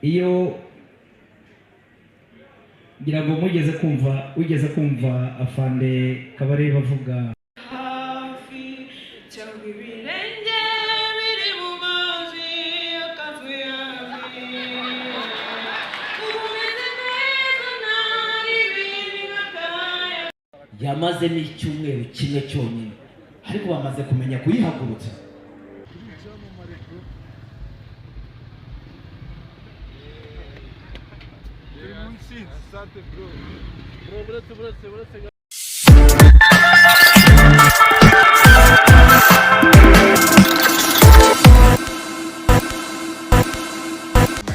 iyo ngira ngo wigeze kumva afande Kabare bavuga yamaze n'icyumweru kimwe cyonyine ariko bamaze kumenya kuyihagurutsa.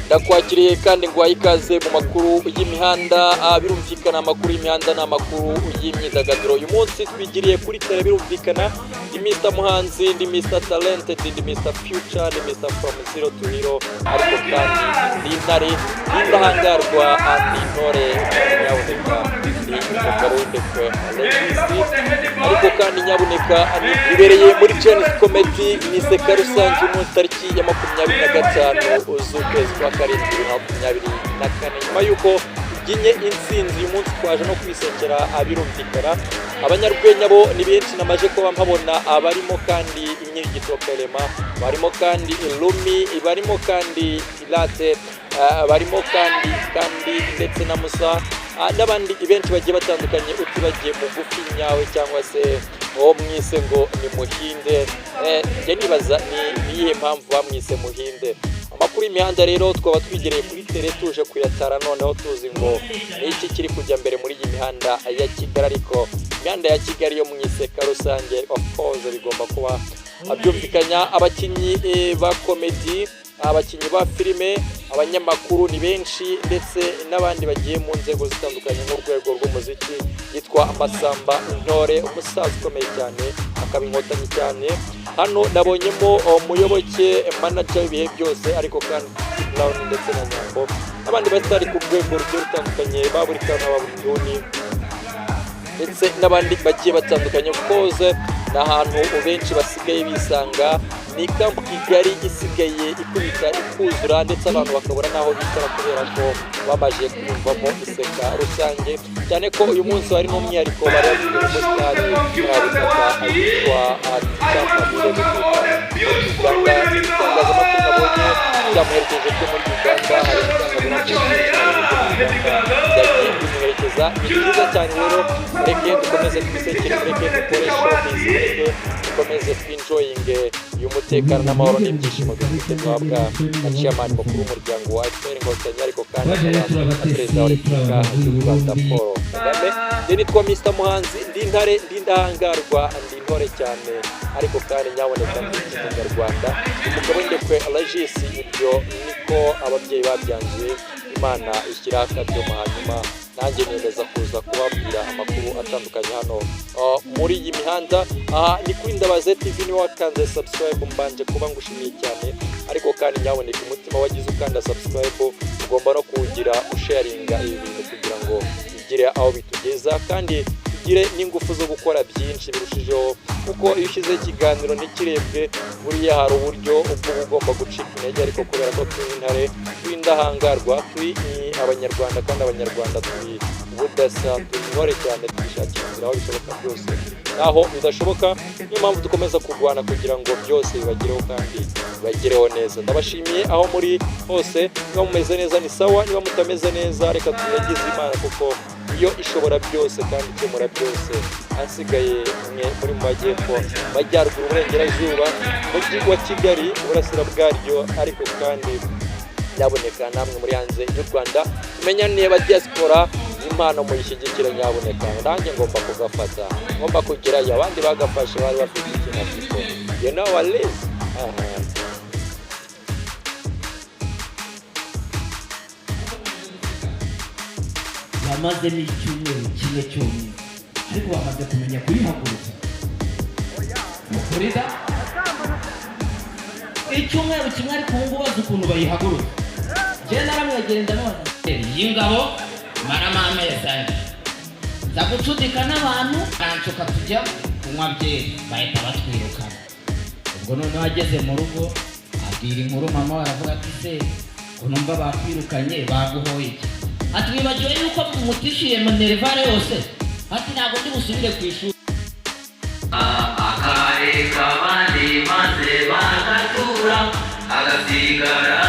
Ndakwakiriye kandi ngo ikaze mu makuru y'imihanda. Birumvikana amakuru y'imihanda n'amakuru y'imyidagaduro. Uyu munsi twigiriye kuri tele, birumvikana ndi Mr Muhanzi, ndi Mr Talented, ndi Mr Future, ndi Mr From Zero to Hero, ariko kandi ndi intare y'indahangarwa n'intore nyabuneka ni umugabo w'indekwe Alexis, ariko kandi nyabuneka ibereye muri Genesis Comedy ni seka rusange mu tariki ya 25 z'ukwezi kwa karindwi 2024. Nyuma yuko ginye insinzi uyu munsi twaje no kwisekera abirumvikana abanyarwenya bo ni benshi namaje ko bampabona abarimo kandi inyigito Kelema, barimo kandi Lumi, barimo kandi Ilate, barimo kandi ndetse na Musa n'abandi benshi bagiye batandukanye utibagiye mu gufi nyawe cyangwa se uwo mwise ngo ni Muhinde. Je nibaza ni iyihe mpamvu bamwise Muhinde. Amakuru y'imihanda rero twaba twigereye kuri tele tuje kuyatara, noneho tuzi ngo iki kiri kujya mbere muri iyi mihanda ya Kigali, ariko imihanda ya Kigali yo mwiseka rusange of course bigomba kuba abyumvikanya. Abakinyi ba comedy, abakinyi ba filime, abanyamakuru ni benshi ndetse n'abandi bagiye mu nzego zitandukanye mu rwego rw'umuziki. Yitwa Masamba Intore, umusaza ukomeye cyane akaba inkotanyi cyane. Hano nabonyemo umuyoboke manager ibihe byose, ariko kandi Brown ndetse na Nyambo abandi batari ku rwego rutandukanye baburikana babutuni ndetse n'abandi bagiye batandukanye. Koze n'ahantu benshi basigaye bisanga, ni Camp Kigali isigaye ikubita ikuzura ndetse abantu bakabura naho bitara kubera ko bamaje kumvamo iseka rusange, cyane ko uyu munsi hari n'umwihariko bari bafite umusitari mwabutaka yitwa Champion Uganda. Itangazamakuru nabonye byamuherekeje cyo muri Uganda, hari itangazamakuru ni byiza cyane. Rero reke dukomeze twisekere, reke dukore showbiz, dukomeze twinjoyinge y'umutekano n'amahoro n'ibyishimo dufite twabwa na chairman mukuru w'umuryango wa FPR Inkotanyi, ariko kandi perezida wa Repubulika y'u Rwanda Paul Kagame. Nitwa Mr Muhanzi, ndi intare, ndi indahangarwa, ndi intore cyane, ariko kandi nyaboneka ndi Umunyarwanda, umugabo w'indekwe Alexis. Ibyo niko ababyeyi babyanzuye, Imana ishyira akabyo hanyuma nanjye nemeza kuza kubabwira amakuru atandukanye hano muri iyi mihanda. Ni kuri Ndabaze TV, ni wakanze subscribe mbanje kuba ngushimiye cyane, ariko kandi nyaboneka umutima wagize ukanda subscribe ugomba no kugira usharinga ibi bintu kugira ngo bigire aho bitugeza kandi tugire n'ingufu zo gukora byinshi birushijeho, kuko iyo ushyize ikiganiro ntikirebwe buriya hari uburyo ubwo ugomba gucika intege, ariko kubera ko turi intare, turi indahangarwa, turi abanyarwanda kandi abanyarwanda turi ubudasa, turi intore cyane, twishakira inzira aho bishoboka byose naho bidashoboka. Niyo mpamvu dukomeza kurwana kugira ngo byose bibagireho kandi bibagireho neza. Ndabashimiye aho muri hose, niba mumeze neza ni sawa, niba mutameze neza reka tuyagize Imana, kuko iyo ishobora byose kandi ikemura byose. Hasigaye muri mu majyepfo, majyaruguru, uburengerazuba, mujyi wa Kigali, uburasira bwaryo, ariko kandi nyaboneka namwe muri hanze y'u Rwanda tumenyaniye aba diaspora, impano muyishyigikira nyaboneka. Nanjye ngomba kugafata, ngomba kugerayo, abandi bagafashe bari bafite ikintu afite, you know what it is. Yamaze n'icyumweru kimwe cyonyine ariko bamaze kumenya kuyihagurutsa. Mukurida icyumweru kimwe ariko ubu ngubu bazi ukuntu bayihagurutsa. Je naramwegera ndabona y'ingabo maramama yasanje za gucudika n'abantu arancuka tujya kunywa byeri bahita batwirukana. Ubwo none ageze mu rugo abwira inkuru mama, aravuga ati se unumva bakwirukanye baguhoye iki ati wibagiwe yuko mutishyuye minerivare yose ati ntabwo ndi busubire ku ishuri akareka abandi maze bagatura agasigara